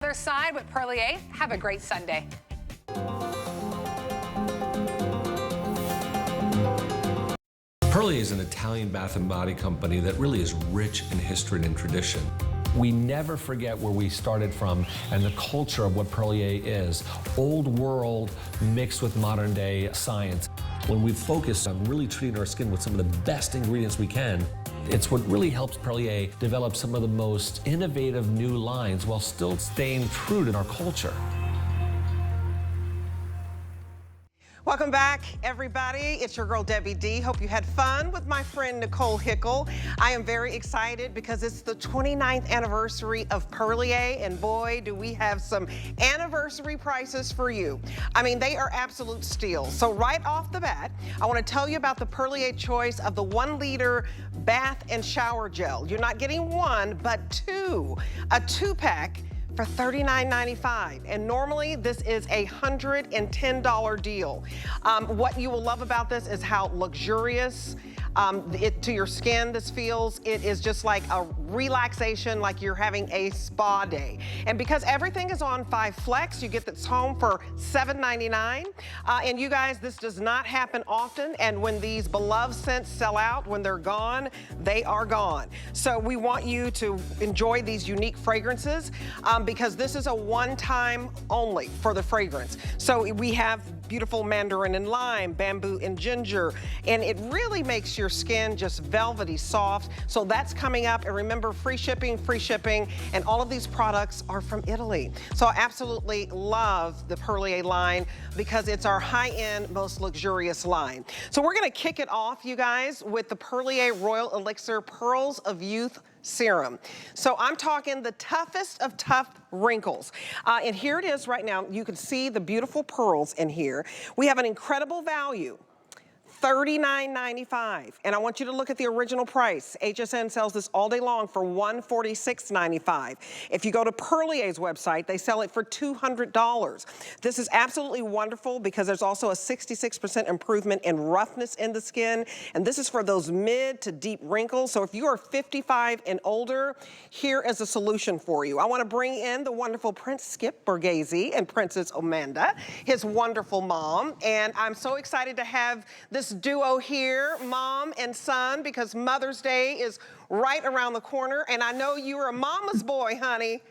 Other side with Perlier. Have a great Sunday. Perlier is an Italian bath and body company that really is rich in history and in tradition. We never forget where we started from and the culture of what Perlier is. Old world mixed with modern day science. When we focus on really treating our skin with some of the best ingredients we can, it's what really helps Perlier develop some of the most innovative new lines while still staying true to our culture. Welcome back, everybody. It's your girl, Debbie D. Hope you had fun with my friend, Nicole Hickle. I am very excited because it's the 29th anniversary of Perlier, and boy, do we have some anniversary prices for you. I mean, they are absolute steals. So right off the bat, I want to tell you about the Perlier choice of the 1-liter bath and shower gel. You're not getting one, but two. A 2-pack for $39.95, and normally this is a $110 deal. What you will love about this is how luxurious to your skin this feels. It is just like a relaxation, like you're having a spa day. And because everything is on 5 Flex, you get this home for $7.99. And you guys, this does not happen often. And when these beloved scents sell out, when they're gone, they are gone. So we want you to enjoy these unique fragrances because this is a one-time only for the fragrance. So we have beautiful mandarin and lime, bamboo and ginger, and it really makes your skin just velvety soft. So that's coming up, and remember, free shipping, and all of these products are from Italy. So I absolutely love the Perlier line because it's our high-end, most luxurious line. So we're gonna kick it off, you guys, with the Perlier Royal Elixir Pearls of Youth Serum. So I'm talking the toughest of tough wrinkles. And here it is right now. You can see the beautiful pearls in here. We have an incredible value. $39.95, and I want you to look at the original price. HSN sells this all day long for $146.95. If you go to Perlier's website, they sell it for $200. This is absolutely wonderful because there's also a 66% improvement in roughness in the skin, and this is for those mid to deep wrinkles. So if you are 55 and older, here is a solution for you. I want to bring in the wonderful Prince Skip Borghese and Princess Amanda, his wonderful mom, and I'm so excited to have this duo here, mom and son, because Mother's Day is right around the corner, and I know you're a mama's boy, honey.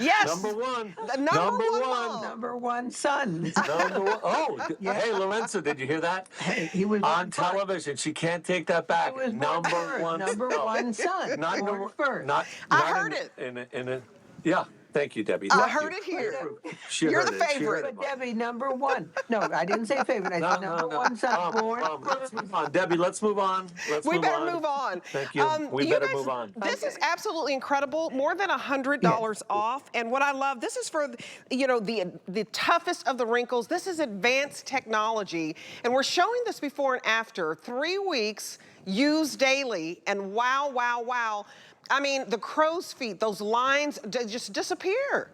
Yes. Number one. Number one. Mom. Number one son. Number one. Oh, Yeah. Hey, Lorenzo, did you hear that? Hey, he was on television. She can't take that back. He was Number one. Number one son. Not Born number first. Not. I not heard it. Yeah. Thank you, Debbie. I Thank heard you. it here. You're the favorite. But Debbie, number one. No, I didn't say favorite. I said number one son. Born Let's move on. Debbie, let's move on. We better move on. Thank you. We you better guys, move on. This is absolutely incredible. More than $100 off. And what I love, this is for, you know, the toughest of the wrinkles. This is advanced technology. And we're showing this before and after. 3 weeks, used daily, and wow, wow, wow. I mean, the crow's feet, those lines just disappear.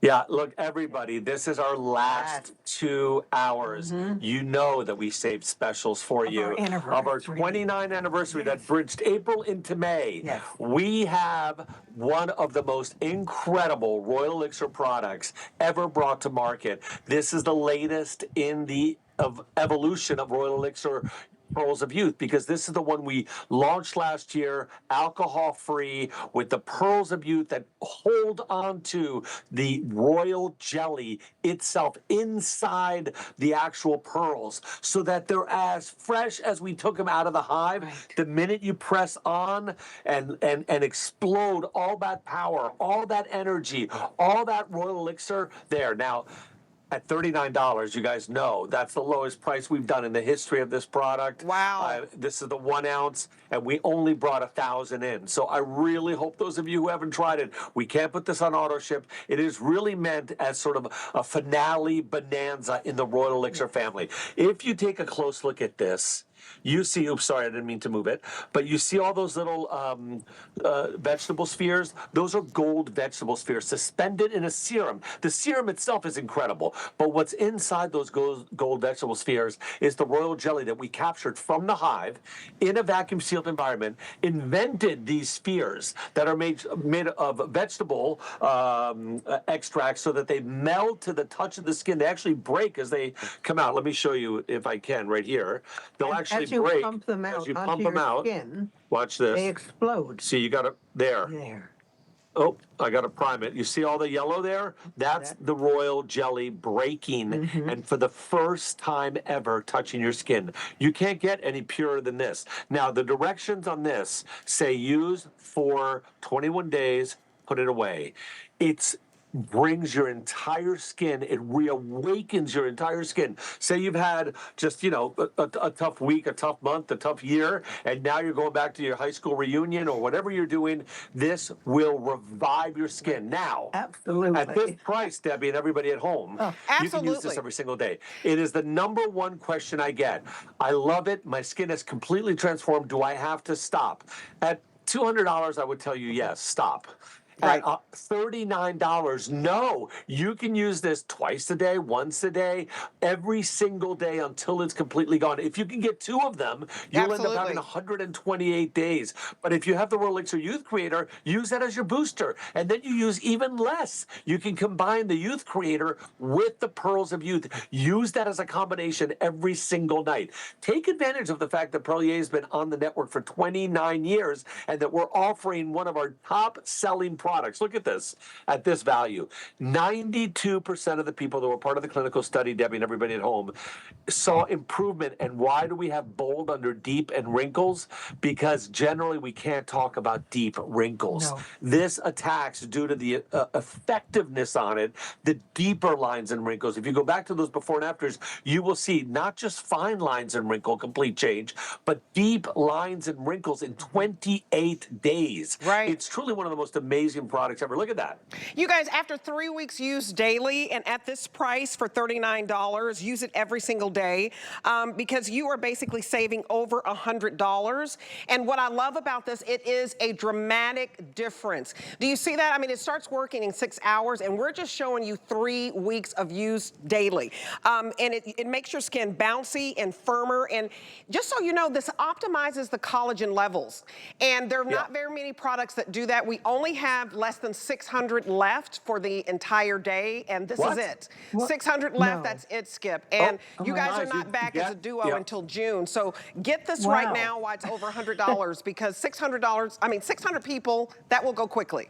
Yeah, look, everybody, this is our last 2 hours. You know that we saved specials for you. Of our 29th anniversary that bridged April into May. Yes. We have one of the most incredible Royal Elixir products ever brought to market. This is the latest in the evolution of Royal Elixir Pearls of Youth, because this is the one we launched last year, alcohol-free, with the Pearls of Youth that hold on to the royal jelly itself inside the actual pearls, so that they're as fresh as we took them out of the hive. Right. The minute you press on and explode all that power, all that energy, all that Royal Elixir there. Now, at $39, you guys know that's the lowest price we've done in the history of this product. Wow. This is the 1 ounce, and we only brought 1,000 in. So I really hope those of you who haven't tried it, we can't put this on auto ship. It is really meant as sort of a finale bonanza in the Royal Elixir family. If you take a close look at this, you see, oops, sorry, I didn't mean to move it, but you see all those little vegetable spheres? Those are gold vegetable spheres suspended in a serum. The serum itself is incredible, but what's inside those gold vegetable spheres is the royal jelly that we captured from the hive in a vacuum sealed environment, invented these spheres that are made of vegetable extracts so that they meld to the touch of the skin. They actually break as they come out. Let me show you if I can right here. They'll actually as you break pump them out as you onto pump them your out. skin, Watch this. they explode. See, you got it there. There. Oh, I got to prime it. You see all the yellow there? That's the royal jelly breaking, and for the first time ever touching your skin. You can't get any purer than this. Now, the directions on this say use for 21 days, put it away. It's brings your entire skin, it reawakens your entire skin. Say you've had just, you know, a tough week, a tough month, a tough year, and now you're going back to your high school reunion or whatever you're doing, this will revive your skin. Now, Absolutely. at this price, Debbie and everybody at home, you can use this every single day. It is the #1 question I get. I love it. My skin has completely transformed. Do I have to stop? At $200, I would tell you, yes, stop. Right. At $39, no. You can use this twice a day, once a day, every single day until it's completely gone. If you can get 2 of them, you'll end up having 128 days. But if you have the Royal Elixir Youth Creator, use that as your booster. And then you use even less. You can combine the Youth Creator with the Pearls of Youth. Use that as a combination every single night. Take advantage of the fact that Perlier has been on the network for 29 years and that we're offering one of our top-selling products. Look at this, at this value. 92% of the people that were part of the clinical study, Debbie and everybody at home, saw improvement. And why do we have bold under deep and wrinkles? Because generally we can't talk about deep wrinkles. No. This attacks, due to the effectiveness on it, the deeper lines and wrinkles. If you go back to those before and afters, you will see not just fine lines and wrinkle, complete change, but deep lines and wrinkles in 28 days. Right. It's truly one of the most amazing products ever. Look at that. You guys, after 3 weeks use daily and at this price for $39, use it every single day because you are basically saving over $100. And what I love about this, it is a dramatic difference. Do you see that? I mean, it starts working in 6 hours and we're just showing you 3 weeks of use daily. And it makes your skin bouncy and firmer. And just so you know, this optimizes the collagen levels. And there are not very many products that do that. We only have less than 600 left for the entire day, and this is it. 600 left, that's it, Skip. And you guys are not back as a duo until June. So get this right now while it's over $100 because $600, I mean, 600 people, that will go quickly.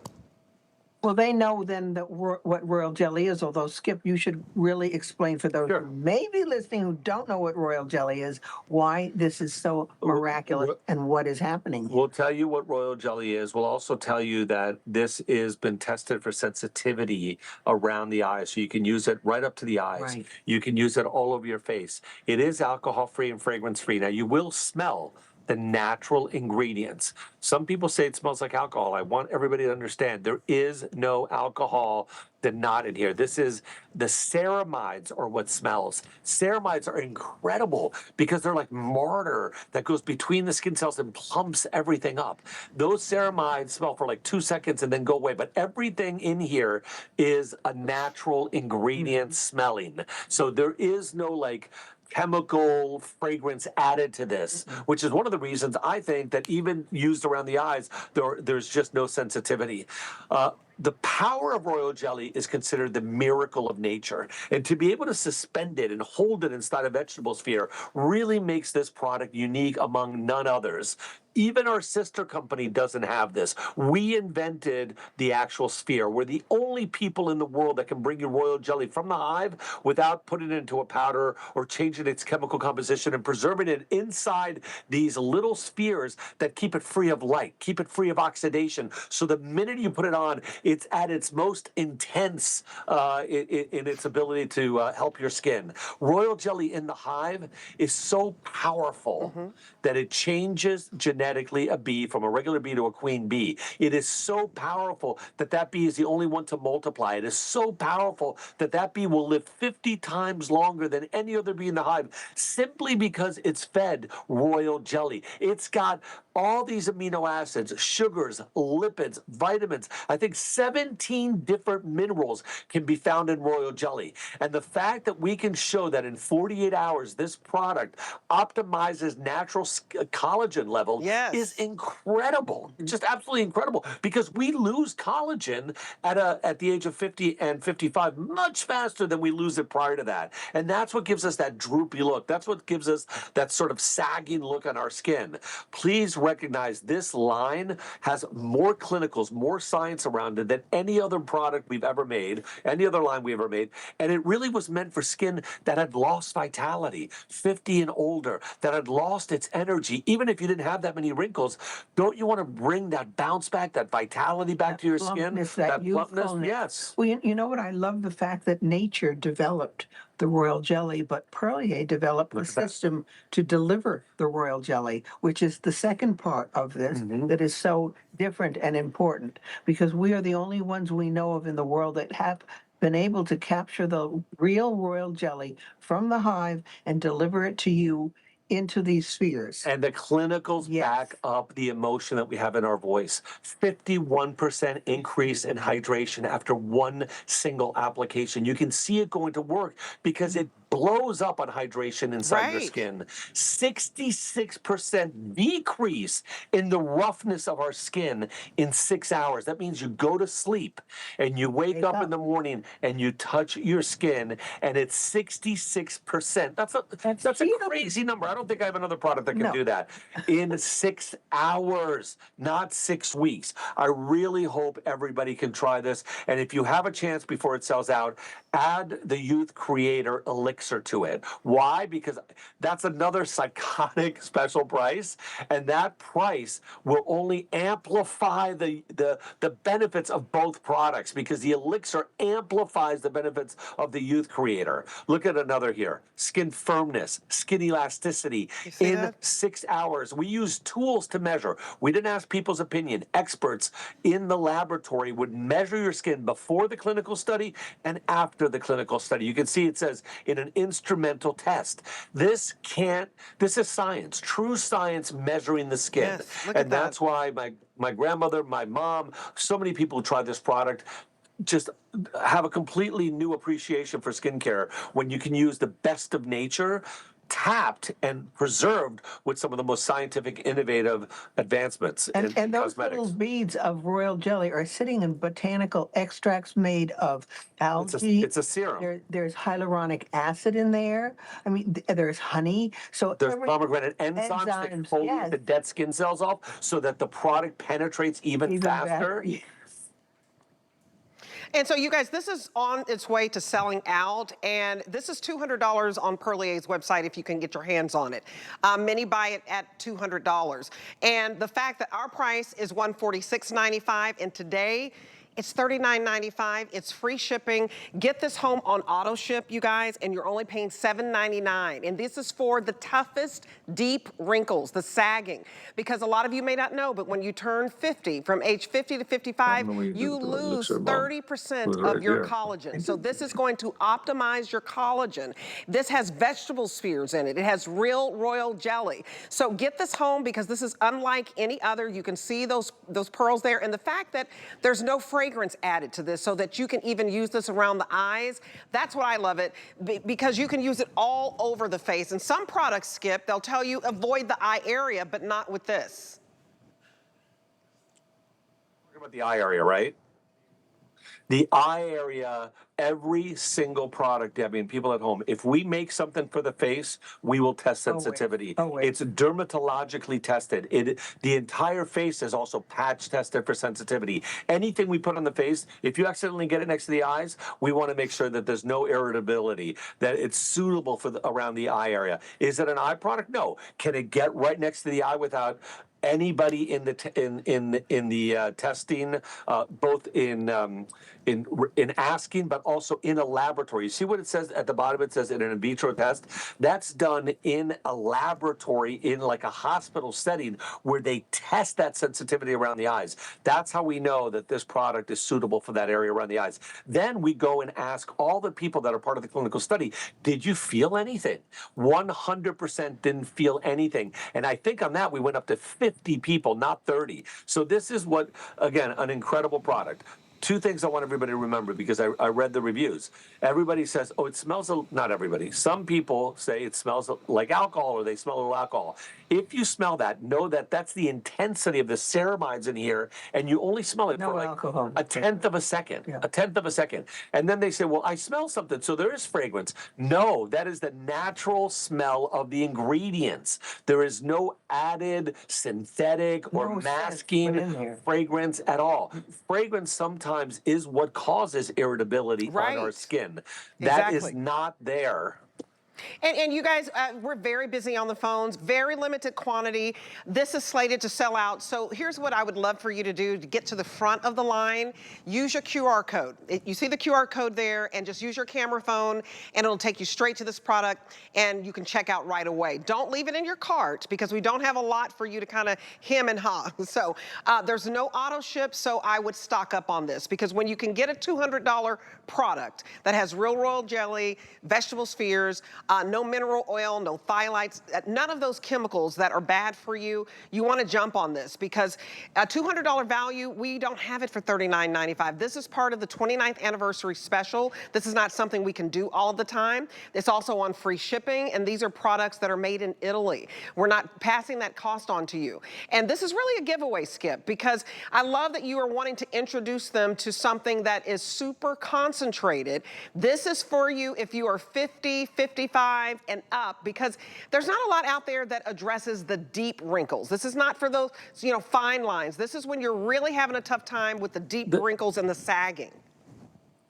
Well, they know then that what royal jelly is, although, Skip, you should really explain for those who may be listening who don't know what royal jelly is, why this is so miraculous and what is happening. We'll tell you what royal jelly is. We'll also tell you that this has been tested for sensitivity around the eyes, so you can use it right up to the eyes. Right. You can use it all over your face. It is alcohol-free and fragrance-free. Now, you will smell the natural ingredients. Some people say it smells like alcohol. I want everybody to understand there is no alcohol not in here. This is the ceramides are what smells. Ceramides are incredible because they're like mortar that goes between the skin cells and plumps everything up. Those ceramides smell for like 2 seconds and then go away, but everything in here is a natural ingredient smelling. So there is no like chemical fragrance added to this, which is one of the reasons I think that even used around the eyes, there's just no sensitivity. The power of royal jelly is considered the miracle of nature. And to be able to suspend it and hold it inside a vegetable sphere really makes this product unique among none others. Even our sister company doesn't have this. We invented the actual sphere. We're the only people in the world that can bring you royal jelly from the hive without putting it into a powder or changing its chemical composition and preserving it inside these little spheres that keep it free of light, keep it free of oxidation. So the minute you put it on, it's at its most intense in its ability to help your skin. Royal jelly in the hive is so powerful that it changes genetic genetically a bee from a regular bee to a queen bee. It is so powerful that that bee is the only one to multiply. It is so powerful that that bee will live 50 times longer than any other bee in the hive simply because it's fed royal jelly. It's got all these amino acids, sugars, lipids, vitamins. I think 17 different minerals can be found in royal jelly. And the fact that we can show that in 48 hours, this product optimizes natural collagen level is incredible. Just absolutely incredible, because we lose collagen at the age of 50 and 55 much faster than we lose it prior to that. And that's what gives us that droopy look. That's what gives us that sort of sagging look on our skin. Please recognize this line has more clinicals, more science around it than any other product we've ever made, any other line we ever made. And it really was meant for skin that had lost vitality, 50 and older, that had lost its energy. Even if you didn't have that many wrinkles, don't you want to bring that bounce back, that vitality back to your skin? That plumpness? youthfulness. Yes. Well, you know what? I love the fact that nature developed the royal jelly, but Perlier developed the system to deliver the royal jelly, which is the second part of this that is so different and important, because we are the only ones we know of in the world that have been able to capture the real royal jelly from the hive and deliver it to you into these spheres. And the clinicals back up the emotion that we have in our voice. 51% increase in hydration after one single application. You can see it going to work because it blows up on hydration inside your skin. 66% decrease in the roughness of our skin in 6 hours. That means you go to sleep and you wake up in the morning and you touch your skin and it's 66%. That's a crazy number. I don't think I have another product that can do that in 6 hours, not 6 weeks. I really hope everybody can try this. And if you have a chance before it sells out, add the Youth Creator Elixir to it. Why? Because that's another psychotic special price, and that price will only amplify the benefits of both products, because the Elixir amplifies the benefits of the Youth Creator. Look at another here. Skin firmness, skin elasticity in 6 hours. We use tools to measure. We didn't ask people's opinion. Experts in the laboratory would measure your skin before the clinical study and after the clinical study. You can see it says in an instrumental test. This is science, true science measuring the skin. And that's why my grandmother, my mom, so many people who try this product just have a completely new appreciation for skincare when you can use the best of nature, tapped and preserved with some of the most scientific, innovative advancements in And those cosmetics. little beads of royal jelly are sitting in botanical extracts made of algae. It's a serum. There's hyaluronic acid in there. I mean, there's honey. So there's pomegranate enzymes that foliate the dead skin cells off so that the product penetrates even faster. And so, you guys, this is on its way to selling out, and this is $200 on Perlier's website if you can get your hands on it. Many buy it at $200. And the fact that our price is $146.95, and today it's $39.95. It's free shipping. Get this home on auto ship, you guys, and you're only paying $7.99. And this is for the toughest deep wrinkles, the sagging. Because a lot of you may not know, but when you turn 50, from age 50 to 55, you lose 30% of your collagen. So this is going to optimize your collagen. This has vegetable spheres in it. It has real royal jelly. So get this home, because this is unlike any other. You can see those pearls there, and the fact that there's no fragrance added to this, so that you can even use this around the eyes. That's what I love it, because you can use it all over the face. And some products, Skip, they'll tell you avoid the eye area, but not with this. Talking about the eye area, right? The eye area, every single product, Debbie, and people at home, if we make something for the face, we will test sensitivity. It's dermatologically tested. The entire face is also patch tested for sensitivity. Anything we put on the face, if you accidentally get it next to the eyes, we want to make sure that there's no irritability, that it's suitable for around the eye area. Is it an eye product? No. Can it get right next to the eye without anybody in the testing, both in asking, but also in a laboratory. You see what it says at the bottom? It says in an in vitro test. That's done in a laboratory in like a hospital setting where they test that sensitivity around the eyes. That's how we know that this product is suitable for that area around the eyes. Then we go and ask all the people that are part of the clinical study, did you feel anything? 100% didn't feel anything. And I think on that we went up to 50 people, not 30. So this is what, again, an incredible product. Two things I want everybody to remember, because I read the reviews. Everybody says, oh, it smells, not everybody. Some people say it smells like alcohol, or they smell a little alcohol. If you smell that, know that that's the intensity of the ceramides in here, and you only smell it for like alcohol. a tenth of a second, Yeah. a tenth of a second. And then they say, well, I smell something, so there is fragrance. No, that is the natural smell of the ingredients. There is no added synthetic or No scent masking put in there. fragrance at all. Fragrance sometimes is what causes irritability on our Right. skin. That is Exactly. not there. And you guys, we're very busy on the phones, very limited quantity. This is slated to sell out. So here's what I would love for you to do to get to the front of the line. Use your QR code. You see the QR code there, and just use your camera phone, and it'll take you straight to this product, and you can check out right away. Don't leave it in your cart, because we don't have a lot for you to kind of hem and haw. So there's no auto ship, so I would stock up on this, because when you can get a $200 product that has real royal jelly, vegetable spheres, no mineral oil, no phthalates, none of those chemicals that are bad for you, you want to jump on this, because a $200 value, we don't have it for $39.95. This is part of the 29th anniversary special. This is not something we can do all the time. It's also on free shipping, and these are products that are made in Italy. We're not passing that cost on to you. And this is really a giveaway, Skip, because I love that you are wanting to introduce them to something that is super concentrated. This is for you if you are 50, 55, and up, because there's not a lot out there that addresses the deep wrinkles. This is not for those, fine lines. This is when you're really having a tough time with the deep wrinkles and the sagging.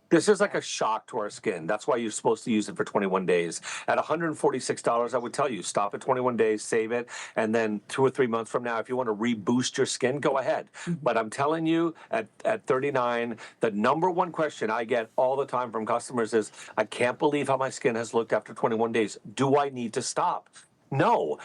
This is like a shock to our skin. That's why you're supposed to use it for 21 days. At $146, I would tell you, stop at 21 days, save it, and then 2 or 3 months from now, if you want to reboost your skin, go ahead. But I'm telling you, at $39, the number one question I get all the time from customers is, I can't believe how my skin has looked after 21 days. Do I need to stop? No.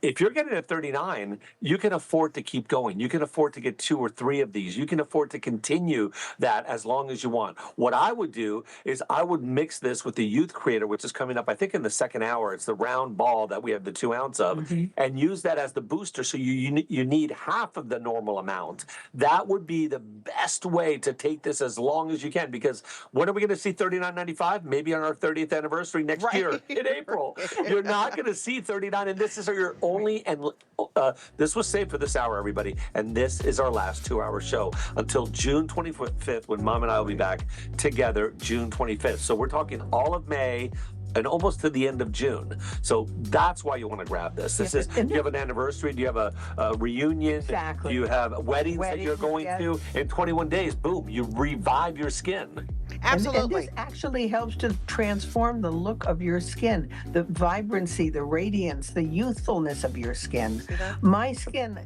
If you're getting it at $39, you can afford to keep going. You can afford to get 2 or 3 of these. You can afford to continue that as long as you want. What I would do is I would mix this with the Youth Creator, which is coming up, I think, in the second hour. It's the round ball that we have the 2 ounce of, and use that as the booster. So you need half of the normal amount. That would be the best way to take this as long as you can, because when are we going to see $39.95? Maybe on our 30th anniversary next year in April. You're not going to see $39, and this is your only, and this was saved for this hour, everybody, and this is our last 2-hour show until June 25th, when Mom and I will be back together June 25th. So we're talking all of May and almost to the end of June. So that's why you want to grab this. This is, do you have an anniversary? Do you have a reunion? Exactly. Do you have weddings that you're going yes. to? In 21 days, boom, you revive your skin. Absolutely. And this actually helps to transform the look of your skin, the vibrancy, the radiance, the youthfulness of your skin. My skin,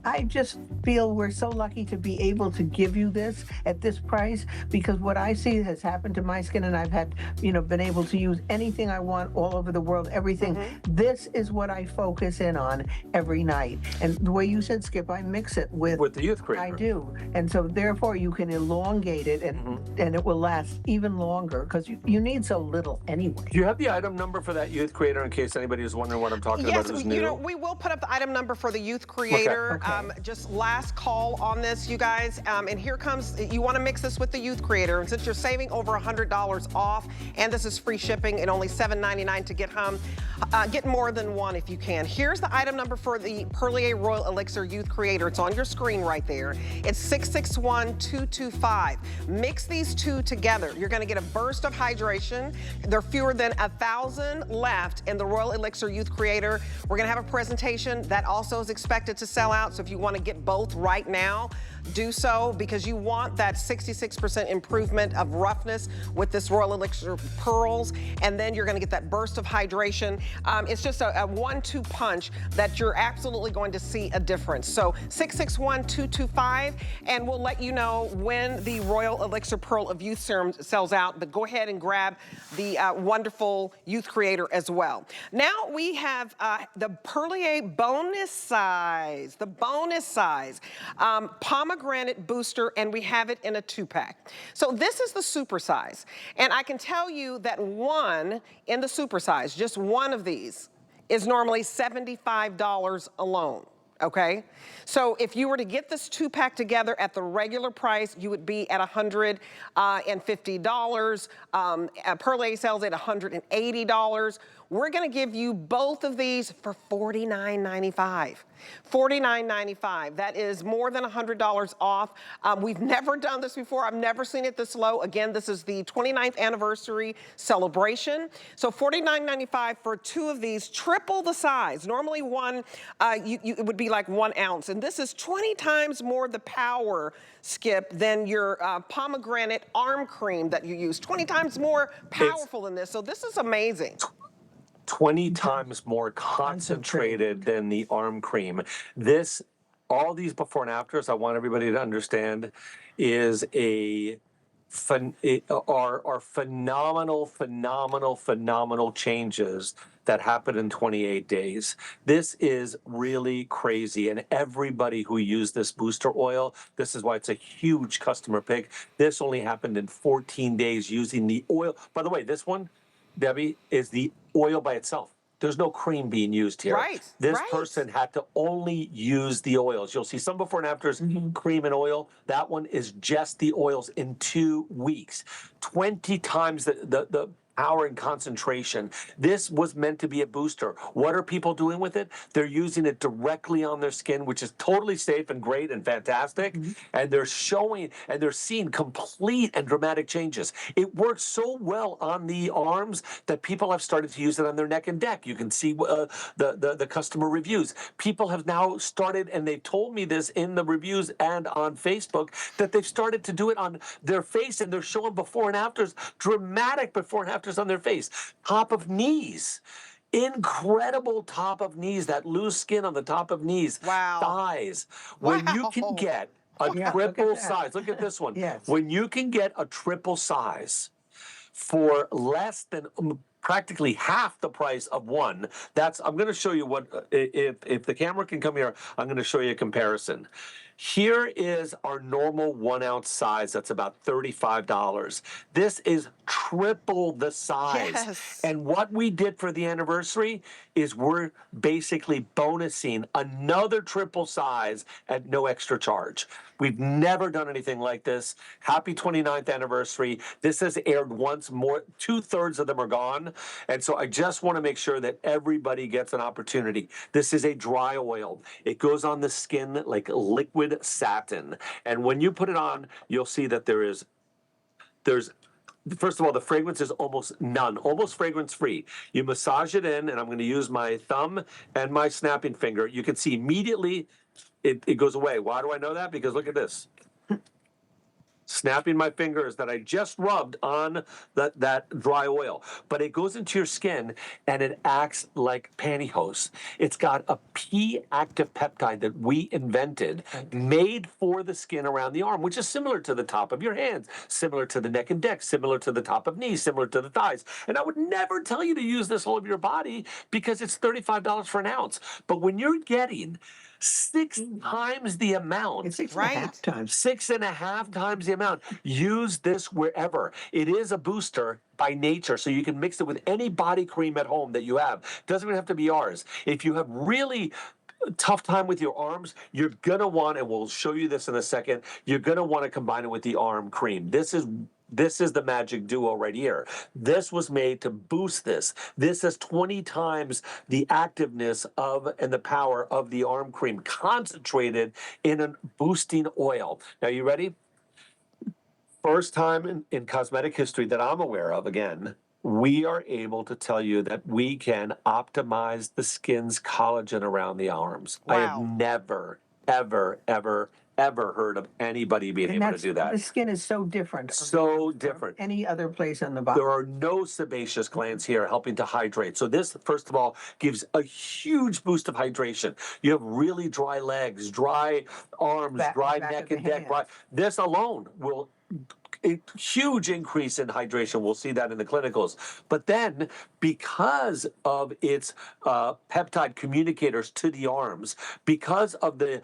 I just feel we're so lucky to be able to give you this at this price, because what I see has happened to my skin, and I've had, been able to use anything I want all over the world, everything. This is what I focus in on every night. And the way you said, Skip, I mix it with the Youth Creator. I do. And so therefore you can elongate it, and it will last even longer, because you need so little anyway. Do you have the item number for that Youth Creator, in case anybody is wondering what I'm talking about? Who's new? We will put up the item number for the Youth Creator. Okay. Just last call on this, you guys. And here comes, you want to mix this with the Youth Creator. And since you're saving over $100 off, and this is free shipping and only $7.99 to get home, get more than one if you can. Here's the item number for the Perlier Royal Elixir Youth Creator. It's on your screen right there. It's 661225. Mix these two together. You're going to get a burst of hydration. There are fewer than 1,000 left in the Royal Elixir Youth Creator. We're going to have a presentation that also is expected to sell out. So if you want to get both right now, do so because you want that 66% improvement of roughness with this Royal Elixir Pearls, and then you're gonna get that burst of hydration. It's just a 1-2 punch that you're absolutely going to see a difference. So 661-225, and we'll let you know when the Royal Elixir Pearl of Youth Serum sells out, but go ahead and grab the wonderful Youth Creator as well. Now we have the Perlier bonus size, pomegranate booster, and we have it in a 2-pack. So this is the super size, and I can tell you that one in the super size, just one of these, is normally $75 alone. Okay, so if you were to get this 2-pack together at the regular price, you would be at $150. Perlier sells at $180. We're gonna give you both of these for $49.95. $49.95. That is more than $100 off. We've never done this before. I've never seen it this low. Again, this is the 29th anniversary celebration. So $49.95 for two of these, triple the size. Normally one, it would be like 1 ounce. And this is 20 times more the power, Skip, than your pomegranate arm cream that you use. 20 times more powerful than this. So this is amazing. 20 times more concentrated than the arm cream. All these before and afters, I want everybody to understand, is are phenomenal changes that happen in 28 days. This is really crazy, and everybody who used this booster oil, this is why it's a huge customer pick. This only happened in 14 days using the oil. By the way, this one, Debbie, is the oil by itself. There's no cream being used here. Right. This person had to only use the oils. You'll see some before and afters, cream and oil. That one is just the oils in 2 weeks. 20 times the power and concentration. This was meant to be a booster. What are people doing with it? They're using it directly on their skin, which is totally safe and great and fantastic. And they're showing and they're seeing complete and dramatic changes. It works so well on the arms that people have started to use it on their neck and neck. You can see the customer reviews. People have now started, and they told me this in the reviews and on Facebook, that they've started to do it on their face, and they're showing before and afters, dramatic before and afters on their face. Top of knees. Incredible top of knees, that loose skin on the top of knees. Wow. Thighs. When you can get a triple size, look at this one. Yes. When you can get a triple size for less than practically half the price of one, I'm going to show you what, if the camera can come here, I'm going to show you a comparison. Here is our normal 1 ounce size. That's about $35. This is triple the size. Yes. And what we did for the anniversary is we're basically bonusing another triple size at no extra charge. We've never done anything like this. Happy 29th anniversary. This has aired once more. 2/3 of them are gone. And so I just want to make sure that everybody gets an opportunity. This is a dry oil. It goes on the skin like liquid satin. And when you put it on, you'll see that there's first of all, the fragrance is almost none, almost fragrance free. You massage it in, and I'm going to use my thumb and my snapping finger. You can see immediately it goes away. Why do I know that? Because look at this. Snapping my fingers that I just rubbed on that dry oil. But it goes into your skin and it acts like pantyhose. It's got a P active peptide that we invented, made for the skin around the arm, which is similar to the top of your hands, similar to the neck and neck, similar to the top of knees, similar to the thighs. And I would never tell you to use this all over your body because it's $35 for an ounce. But when you're getting 6 times the amount. It's 6.5 times. 6.5 times the amount. Use this wherever. It is a booster by nature, so you can mix it with any body cream at home that you have. It doesn't even have to be ours. If you have really tough time with your arms, you're gonna want, and we'll show you this in a second, you're gonna want to combine it with the arm cream. This is the magic duo right here. This was made to boost this. This is 20 times the activeness of and the power of the arm cream concentrated in a boosting oil. Now, you ready? First time in cosmetic history that I'm aware of, again, we are able to tell you that we can optimize the skin's collagen around the arms. Wow. I have never, ever ever heard of anybody being And able to do that. the skin is so different. So from different. any other place on the body. There are no sebaceous glands here helping to hydrate. So this, first of all, gives a huge boost of hydration. You have really dry legs, dry arms, dry neck and neck. This alone will a huge increase in hydration. We'll see that in the clinicals. But then, because of its peptide communicators to the arms, because of the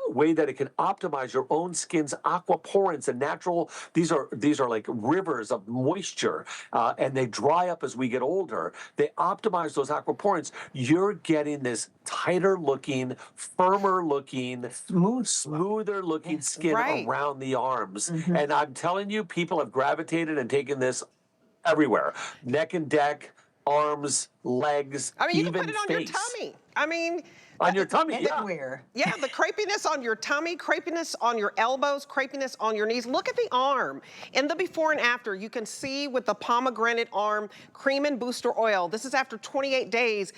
way that it can optimize your own skin's aquaporins and natural, these are like rivers of moisture, and they dry up as we get older. They optimize those aquaporins. You're getting this tighter looking, firmer looking, smoother looking skin around the arms. And I'm telling you, people have gravitated and taken this everywhere. Neck and neck, arms, legs, I mean, you even can put it on face. your tummy. I mean, on your tummy, anywhere. Yeah, the crepiness on your tummy, crepiness on your elbows, crepiness on your knees. Look at the arm. In the before and after, you can see with the pomegranate arm cream and booster oil, this is after 28 days,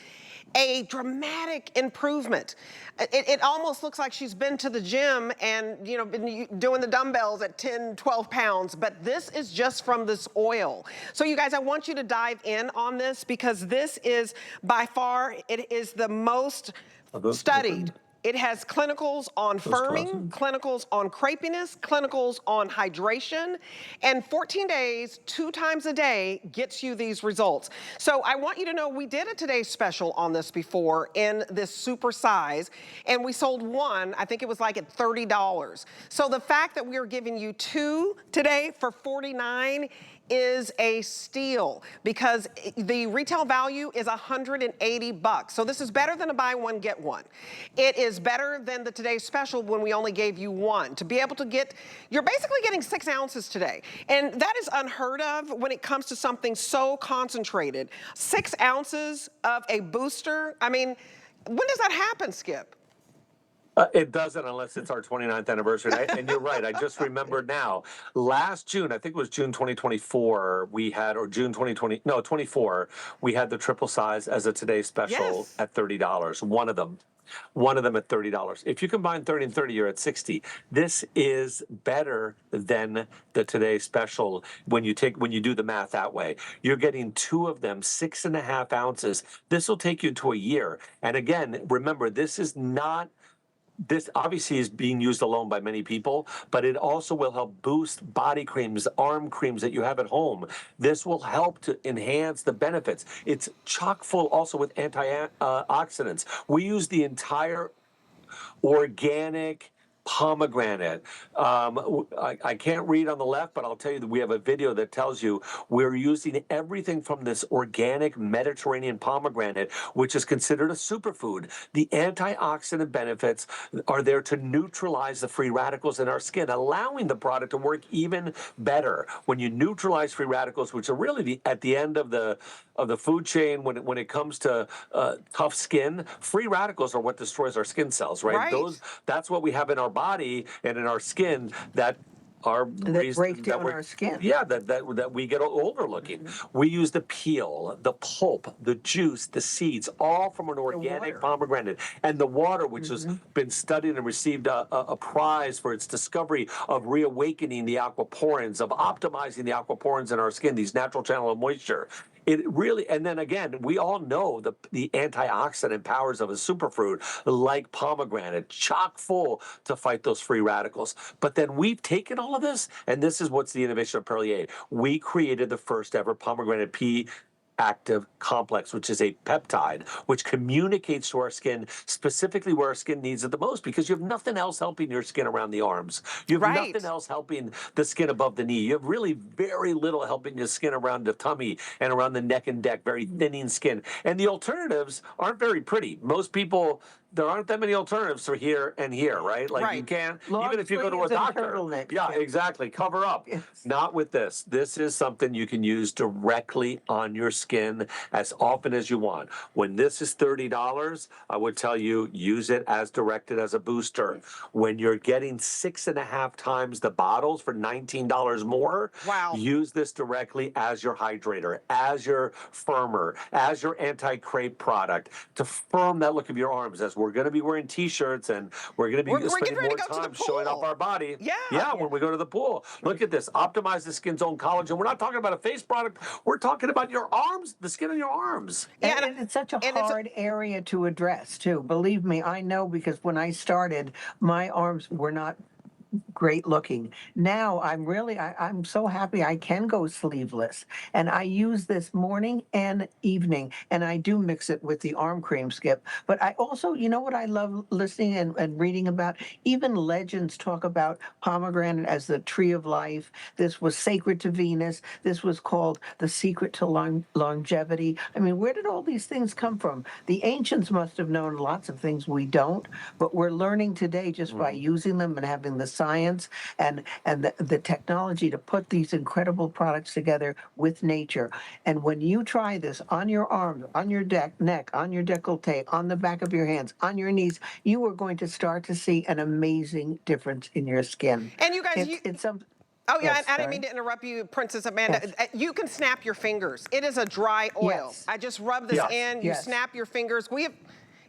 a dramatic improvement. It almost looks like she's been to the gym and, you know, been doing the dumbbells at 10, 12 pounds, but this is just from this oil. So you guys, I want you to dive in on this because this is by far, it is the most studied. It has clinicals on firming, clinicals on crepiness, clinicals on hydration, and 14 days, 2 times a day gets you these results. So I want you to know we did a today's special on this before in this super size, and we sold one, I think it was like at $30. So the fact that we are giving you 2 today for $49 is a steal because the retail value is $180. So this is better than a buy one, get one. It is better than the today's special when we only gave you 1. To be able to get, you're basically getting 6 ounces today. And that is unheard of when it comes to something so concentrated. 6 ounces of a booster. I mean, when does that happen, Skip? It doesn't unless it's our 29th anniversary. And you're right. I just remembered now. Last June, I think it was June 2024, we had, or June 2020, no, 24, we had the triple size as a today's special at $30. One of them at $30. If you combine 30 and 30, you're at 60. This is better than the today's special when you do the math that way. You're getting 2 of them, 6.5 ounces. This will take you to a year. And again, remember, this obviously is being used alone by many people, but it also will help boost body creams, arm creams that you have at home. This will help to enhance the benefits. It's chock full also with antioxidants. We use the entire organic pomegranate. I can't read on the left, but I'll tell you that we have a video that tells you we're using everything from this organic Mediterranean pomegranate, which is considered a superfood. The antioxidant benefits are there to neutralize the free radicals in our skin, allowing the product to work even better. When you neutralize free radicals, which are really at the end of the food chain when it comes to tough skin, free radicals are what destroys our skin cells, right? That's what we have in our body and in our skin that break down our skin. Yeah, that we get older looking. We use the peel, the pulp, the juice, the seeds, all from an organic pomegranate, and the water, which has been studied and received a prize for its discovery of reawakening the aquaporins, of optimizing the aquaporins in our skin, these natural channel of moisture. It really, and then again, we all know the antioxidant powers of a superfruit like pomegranate, chock full to fight those free radicals. But then we've taken all of this, and this is what's the innovation of Perlier. We created the first ever pomegranate P active complex, which is a peptide, which communicates to our skin specifically where our skin needs it the most, because you have nothing else helping your skin around the arms. You have nothing else helping the skin above the knee. You have really very little helping your skin around the tummy and around the neck and neck, very thinning skin. And the alternatives aren't very pretty. Most people, there aren't that many alternatives for here and here, right? Like you can't, even if you go to a doctor. Yeah, exactly. Cover up. Not with this. This is something you can use directly on your skin as often as you want. When this is $30, I would tell you, use it as directed as a booster. When you're getting 6.5 times the bottles for $19 more, use this directly as your hydrator, as your firmer, as your anti-crepe product to firm that look of your arms as we're we're going to be wearing T-shirts and we're going to be We're getting spending ready more to go to the time showing off pool. our body. Yeah. When we go to the pool. Look at this. Optimize the skin's own collagen. We're not talking about a face product. We're talking about your arms, the skin on your arms. Yeah, And it's such a hard area to address, too. Believe me, I know, because when I started, my arms were not great looking. Now I'm so happy I can go sleeveless, and I use this morning and evening, and I do mix it with the arm cream, Skip. But I also, you know what I love listening and reading about? Even legends talk about pomegranate as the tree of life. This was sacred to Venus. This was called the secret to longevity. I mean, where did all these things come from? The ancients must have known lots of things we don't, but we're learning today just by using them and having the science and the technology to put these incredible products together with nature. And when you try this on your arms, on your neck, on your décolleté, on the back of your hands, on your knees, you are going to start to see an amazing difference in your skin. And you guys, it's some. Oh, yeah, Yes, I didn't sorry. mean to interrupt you, Princess Amanda. Yes. You can snap your fingers. It is a dry oil. Yes. I just rub this in, you Yes. snap your fingers.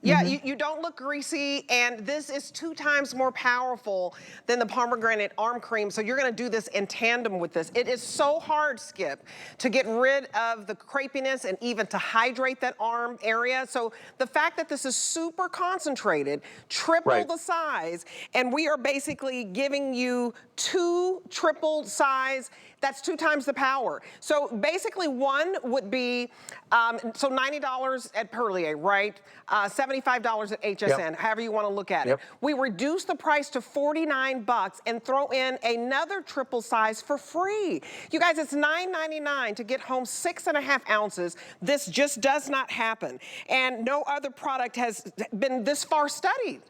You don't look greasy, and this is 2 times more powerful than the pomegranate arm cream, so you're gonna do this in tandem with this. It is so hard, Skip, to get rid of the crepiness and even to hydrate that arm area. So the fact that this is super concentrated, triple the size, and we are basically giving you 2 triple size, that's 2 times the power. So basically one would be, so $90 at Perlier, right? $75 at HSN, however you wanna look at it. We reduce the price to $49 and throw in another triple size for free. You guys, it's $9.99 to get home 6.5 ounces. This just does not happen. And no other product has been this far studied.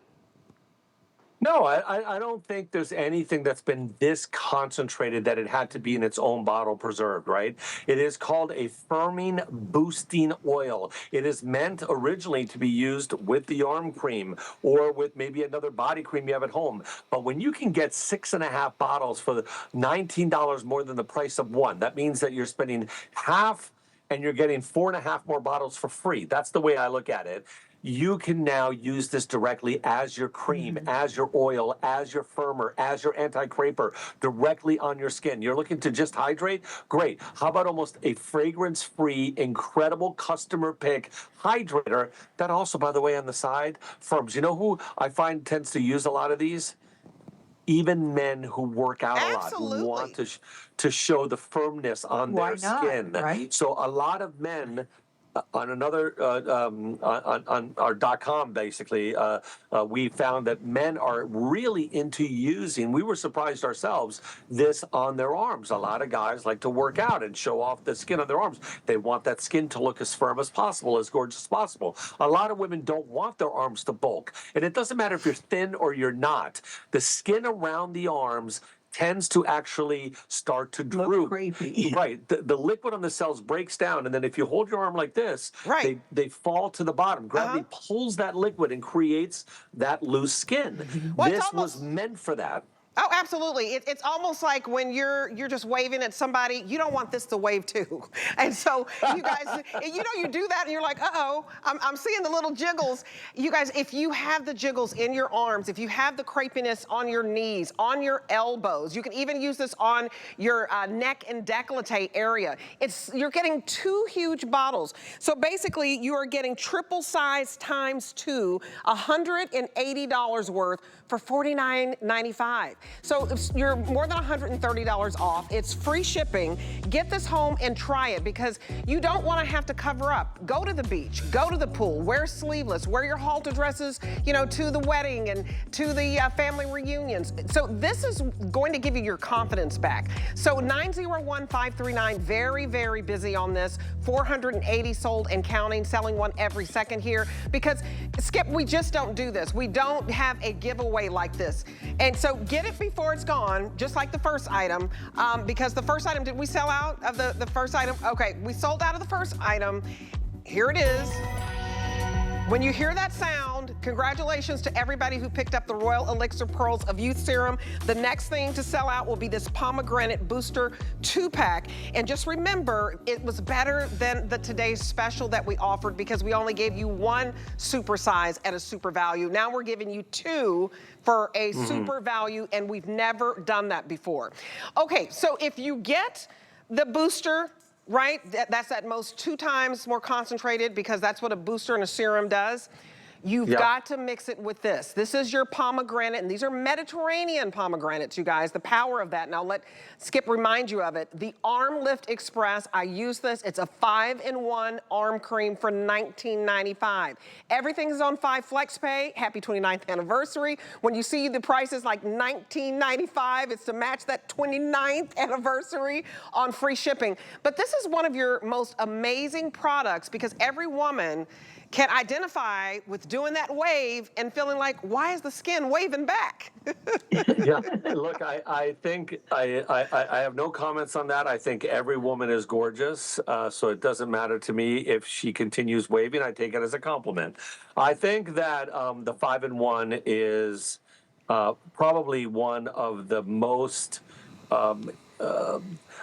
No, I don't think there's anything that's been this concentrated that it had to be in its own bottle preserved, right? It is called a firming boosting oil. It is meant originally to be used with the arm cream or with maybe another body cream you have at home. But when you can get 6.5 bottles for $19 more than the price of one, that means that you're spending half and you're getting 4.5 more bottles for free. That's the way I look at it. You can now use this directly as your cream, as your oil, as your firmer, as your anti-craper, directly on your skin. You're looking to just hydrate? Great. How about almost a fragrance-free, incredible customer pick hydrator that also, by the way, on the side, firms. You know who I find tends to use a lot of these? Even men who work out a lot, who want to show the firmness on their skin. Right? So a lot of men on another on our .com basically, we found that men are really into using. We were surprised ourselves this on their arms. A lot of guys like to work out and show off the skin on their arms. They want that skin to look as firm as possible, as gorgeous as possible. A lot of women don't want their arms to bulk, and it doesn't matter if you're thin or you're not. The skin around the arms tends to actually start to droop. Look creepy. Right. The liquid on the cells breaks down, and then if you hold your arm like this, they fall to the bottom. Gravity pulls that liquid and creates that loose skin. This was meant for that. Oh, absolutely. It's almost like when you're just waving at somebody, you don't want this to wave too. And so you guys, you do that and you're like, uh-oh, I'm seeing the little jiggles. You guys, if you have the jiggles in your arms, if you have the crepiness on your knees, on your elbows, you can even use this on your neck and décolleté area. You're getting 2 huge bottles. So basically you are getting triple size times 2, $180 worth for $49.95. So you're more than $130 off. It's free shipping. Get this home and try it because you don't want to have to cover up. Go to the beach, go to the pool, wear sleeveless, wear your halter dresses, to the wedding and to the family reunions. So this is going to give you your confidence back. So 901-539, very, very busy on this. 480 sold and counting, selling one every second here because, Skip, we just don't do this. We don't have a giveaway like this. And so get it before it's gone, just like the first item, because the first item, did we sell out of the first item? Okay, we sold out of the first item. Here it is. When you hear that sound, congratulations to everybody who picked up the Royal Elixir Pearls of Youth Serum. The next thing to sell out will be this Pomegranate Booster 2-pack. And just remember, it was better than the today's special that we offered because we only gave you one super size at a super value. Now we're giving you two for a super value, and we've never done that before. Okay, so if you get the booster, right? That's at most 2 times more concentrated because that's what a booster and a serum does. You've got to mix it with this. This is your pomegranate, and these are Mediterranean pomegranates, you guys, the power of that. Now let Skip remind you of it. The Arm Lift Express, I use this. It's a 5-in-1 arm cream for $19.95. Everything is on 5 Flex Pay. Happy 29th anniversary. When you see the prices like $19.95, it's to match that 29th anniversary on free shipping. But this is one of your most amazing products because every woman can identify with doing that wave and feeling like, why is the skin waving back? Yeah, look, I think I have no comments on that. I think every woman is gorgeous, so it doesn't matter to me if she continues waving. I take it as a compliment. I think that the 5-in-1 is probably one of the most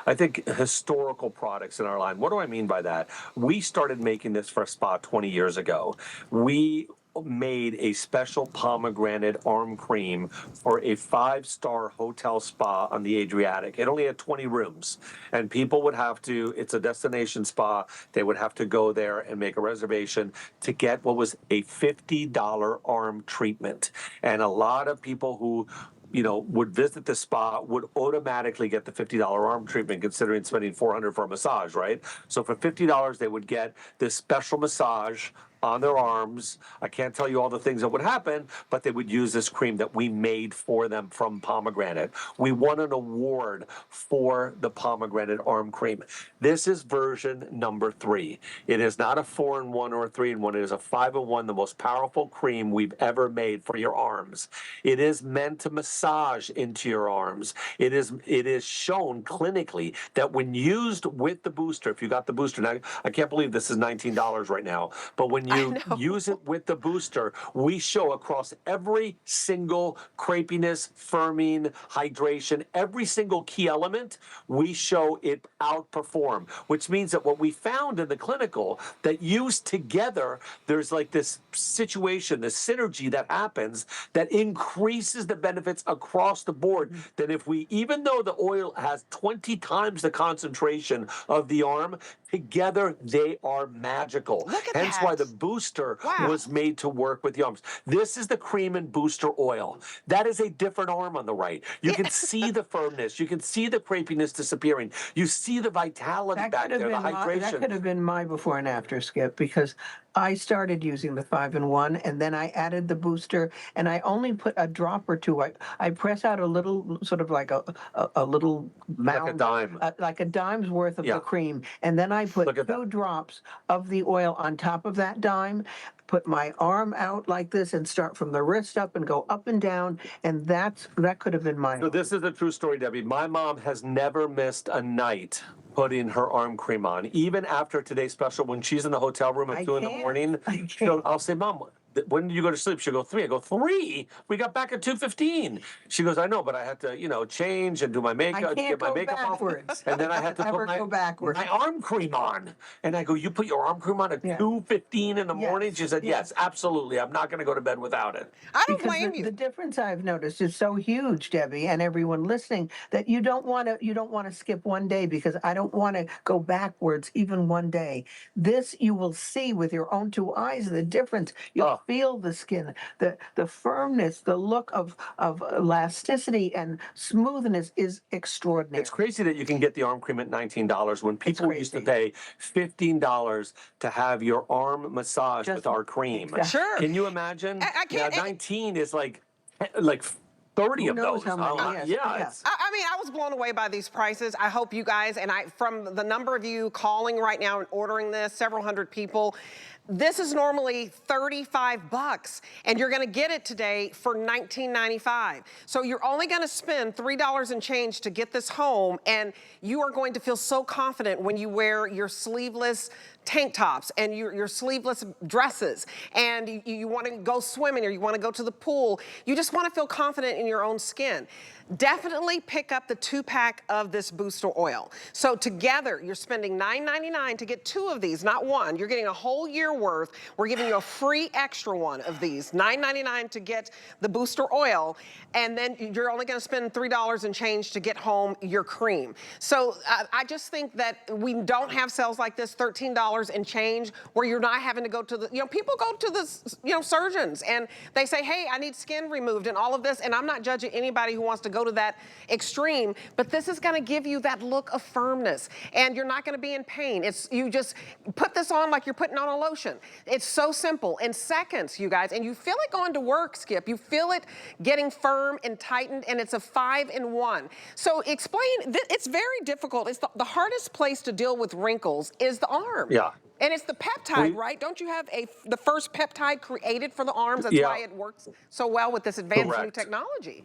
I think historical products in our line. What do I mean by that? We started making this for a spa 20 years ago. We made a special pomegranate arm cream for a 5-star hotel spa on the Adriatic. It only had 20 rooms, and people would have to, it's a destination spa, they would have to go there and make a reservation to get what was a $50 arm treatment. And a lot of people who would visit the spa would automatically get the $50 arm treatment, considering spending $400 for a massage, right? So for $50, they would get this special massage on their arms. I can't tell you all the things that would happen, but they would use this cream that we made for them from pomegranate. We won an award for the pomegranate arm cream. This is version number 3. It is not a 4-in-1 or a 3-in-1. It is a 5-in-1, the most powerful cream we've ever made for your arms. It is meant to massage into your arms. It is shown clinically that when used with the booster, if you got the booster, now I can't believe this is $19 right now, but when you use it with the booster, we show across every single crepiness, firming, hydration, every single key element, we show it outperform, which means that what we found in the clinical, that used together, there's like this situation, this synergy that happens that increases the benefits across the board. That if we, even though the oil has 20 times the concentration of the arm, together they are magical. Look at Hence that. why the booster was made to work with the arms. This is the cream and booster oil. That is a different arm on the right. You can see the firmness. You can see the crepiness disappearing. You see the vitality back there, the hydration. That could have been my before and after, Skip, because I started using the 5-in-1 and then I added the booster and I only put a drop or two. I press out a little, sort of like a little mound. Like a dime. Like a dime's worth of the cream. And then I put 2 drops of the oil on top of that dime, put my arm out like this and start from the wrist up and go up and down. And that could have been mine. So this is a true story, Debbie. My mom has never missed a night putting her arm cream on. Even after today's special, when she's in the hotel room at 2 in the morning, I'll say, Mom, when did you go to sleep? She'll go 3. I go 3. We got back at 2:15. She goes, I know, but I had to, change and do my makeup, get my makeup off, and then I had to put my arm cream on. And I go, you put your arm cream on at 2:15 in the morning? She said, yes, absolutely. I'm not going to go to bed without it. I don't blame you. The difference I've noticed is so huge, Debbie, and everyone listening, that you don't want to skip one day, because I don't want to go backwards even one day. This you will see with your own 2 eyes the difference. You'll feel the skin, the firmness, the look of elasticity and smoothness is extraordinary. It's crazy that you can get the arm cream at $19 when people used to pay $15 to have your arm massaged with our cream. Exactly. Sure. Can you imagine? I can't. Now, 19 is like 30 Who of knows those. how many, yes, Yeah, yeah. it's, I mean, I was blown away by these prices. I hope you guys, and from the number of you calling right now and ordering this, several hundred people, this is normally $35, and you're gonna get it today for $19.95. So you're only gonna spend $3 and change to get this home, and you are going to feel so confident when you wear your sleeveless tank tops and your sleeveless dresses, and you want to go swimming or you want to go to the pool. You just want to feel confident in your own skin. Definitely pick up the 2-pack of this booster oil. So together, you're spending $9.99 to get 2 of these, not 1. You're getting a whole year worth. We're giving you a free extra one of these, $9.99 to get the booster oil, and then you're only going to spend $3 and change to get home your cream. So I just think that we don't have sales like this, $13 and change, where you're not having to go to the, people go to the, surgeons, and they say, hey, I need skin removed and all of this, and I'm not judging anybody who wants to go to that extreme, but this is gonna give you that look of firmness, and you're not gonna be in pain. You just put this on like you're putting on a lotion. It's so simple, in seconds, you guys, and you feel it going to work, Skip. You feel it getting firm and tightened, and it's a 5-in-1. So explain, it's very difficult. It's the hardest place to deal with wrinkles is the arm. Yeah. And it's the peptide, right? Don't you have the first peptide created for the arms? That's why it works so well with this advanced new technology.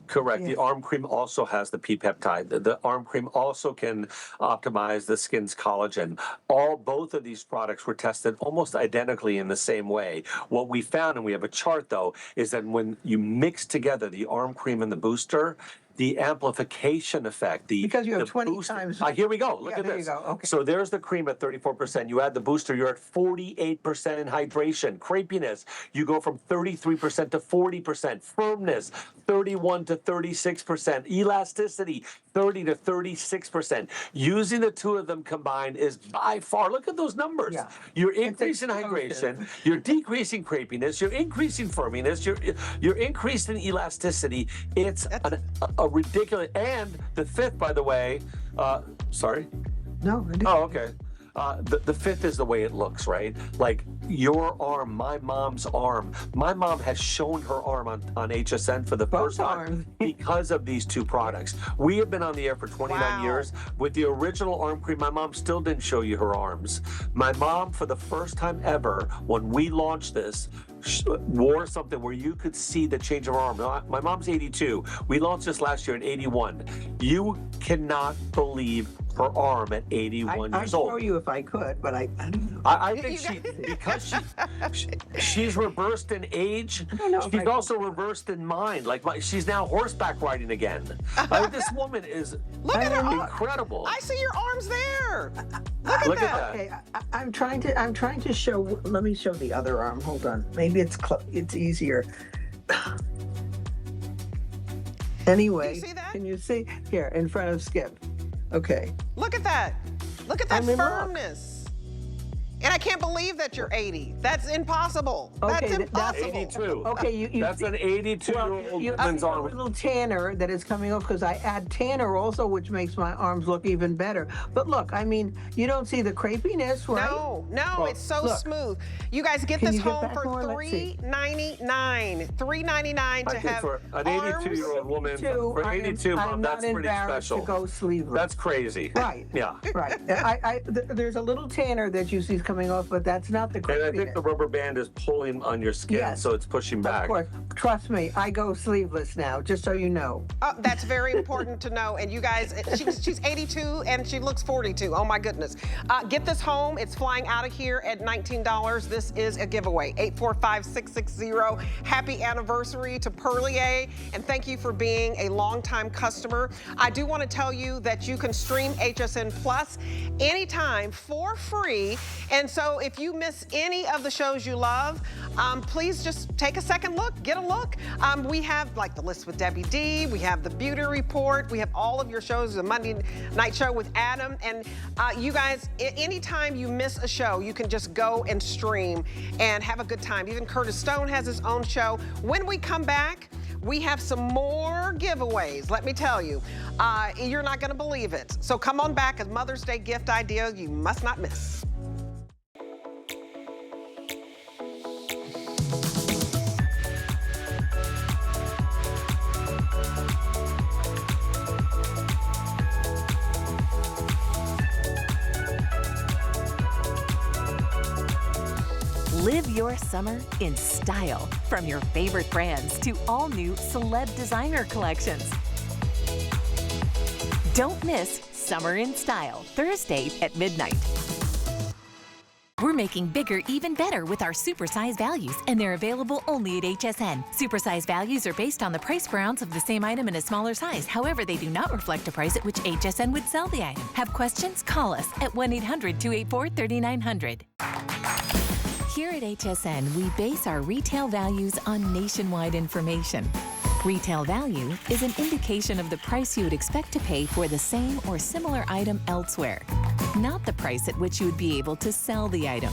Correct. The arm cream also has the P-peptide. The arm cream also can optimize the skin's collagen. Both of these products were tested almost identically in the same way. What we found, and we have a chart though, is that when you mix together the arm cream and the booster, the amplification effect, because you have 20 booster, times. here we go. Look at there this. You go. Okay. So there's the cream at 34%. You add the booster, you're at 48% in hydration. Crepiness, you go from 33% to 40%. Firmness, 31 to 36%. Elasticity, 30 to 36%. Using the two of them combined is by far, look at those numbers. Yeah. You're increasing hydration, you're decreasing crepiness, you're increasing firminess, you're increasing elasticity. It's a ridiculous, and the fifth, by the way, sorry? No, I didn't. Oh, okay. The fifth is the way it looks, right? Like your arm, my mom's arm. My mom has shown her arm on HSN for the first time because of these two products. We have been on the air for 29 years. With the original arm cream, my mom still didn't show you her arms. My mom, for the first time ever, when we launched this, wore something where you could see the change of arm. Now, my mom's 82. We launched this last year at 81. You cannot believe her arm at 81 years old. I'd show you if I could, but I don't know. I think because she's reversed in age, she's also reversed in mind. Like she's now horseback riding again. This woman is incredible. I see your arms there. Look at that. Okay, I'm trying to show. Let me show the other arm. Hold on. Maybe it's easier. Anyway, Do you see that? Can you see here in front of Skip? Okay. Look at that. Look at that Look. firmness. And I can't believe that you're 80. That's impossible. Okay, That's impossible. 82. Okay, That's an 82-year-old woman's a arm. little tanner that is coming off because I add tanner also, which makes my arms look even better. But look, I mean, you don't see the crepiness, right? No, it's so smooth. You guys get this home for $3.99. $3.99 to have for an 82-year-old woman, for 82, Mom, that's pretty special. To go sleeveless. That's crazy. Right. Yeah. Right. There's a little tanner that you see coming off, but that's not the crepiness. And I think the rubber band is pulling on your skin, so it's pushing back. Of course. Trust me, I go sleeveless now, just so you know. That's very important to know. And you guys, she's 82 and she looks 42. Oh my goodness. Get this home. It's flying out of here at $19. This is a giveaway. 845-660. Happy anniversary to Perlier. And thank you for being a longtime customer. I do want to tell you that you can stream HSN Plus anytime for free. And so if you miss any of the shows you love, please just take a second look, get a look. We have like the list with Debbie D, we have the beauty report, we have all of your shows, the Monday night show with Adam. And you guys, anytime you miss a show, you can just go and stream and have a good time. Even Curtis Stone has his own show. When we come back, we have some more giveaways, let me tell you. You're not gonna believe it. So come on back, a Mother's Day gift idea you must not miss. Live your summer in style. From your favorite brands to all new celeb designer collections. Don't miss Summer in Style, Thursday at midnight. We're making bigger even better with our supersize values, and they're available only at HSN. Supersize values are based on the price per ounce of the same item in a smaller size. However, they do not reflect a price at which HSN would sell the item. Have questions? Call us at 1-800-284-3900. Here at HSN, we base our retail values on nationwide information. Retail value is an indication of the price you would expect to pay for the same or similar item elsewhere, not the price at which you would be able to sell the item.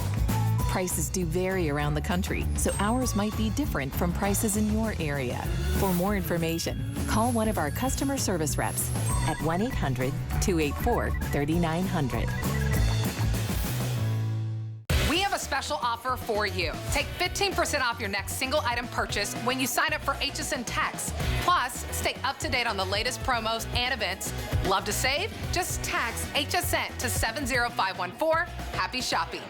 Prices do vary around the country, so ours might be different from prices in your area. For more information, call one of our customer service reps at 1-800-284-3900. A special offer for you. Take 15% off your next single item purchase when you sign up for HSN Text. Plus, stay up to date on the latest promos and events. Love to save? Just text HSN to 70514. Happy shopping.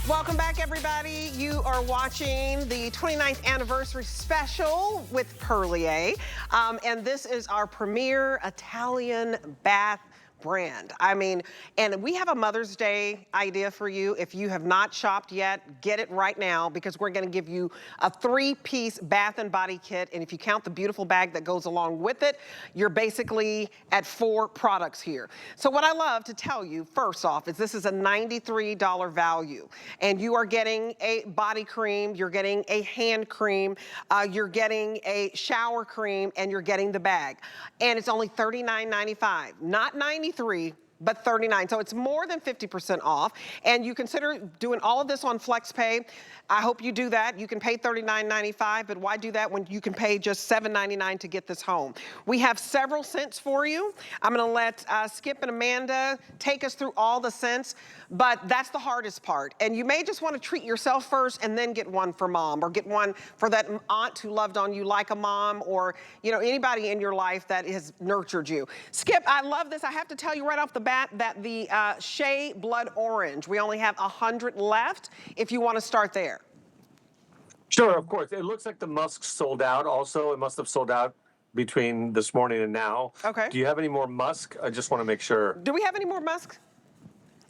Welcome back, everybody. You are watching the 29th anniversary special with Perlier. And this is our premier Italian bath brand. I mean, and we have a Mother's Day idea for you. If you have not shopped yet, get it right now, because we're gonna give you a 3-piece bath and body kit. And if you count the beautiful bag that goes along with it, you're basically at 4 products here. So what I love to tell you, first off, is this is a $93 value. And you are getting a body cream, you're getting a hand cream, you're getting a shower cream, and you're getting the bag. And it's only $39.95, not $93, but $39. So it's more than 50% off. And you consider doing all of this on FlexPay. I hope you do that. You can pay $39.95, but why do that when you can pay just $7.99 to get this home? We have several scents for you. I'm gonna let Skip and Amanda take us through all the scents, but that's the hardest part. And you may just wanna treat yourself first and then get one for mom, or get one for that aunt who loved on you like a mom, or anybody in your life that has nurtured you. Skip, I love this. I have to tell you right off the bat that the Shea Blood Orange, we only have 100 left if you wanna start there. Sure, of course. It looks like the musk sold out also. It must have sold out between this morning and now. Okay. Do you have any more musk? I just want to make sure. Do we have any more musk?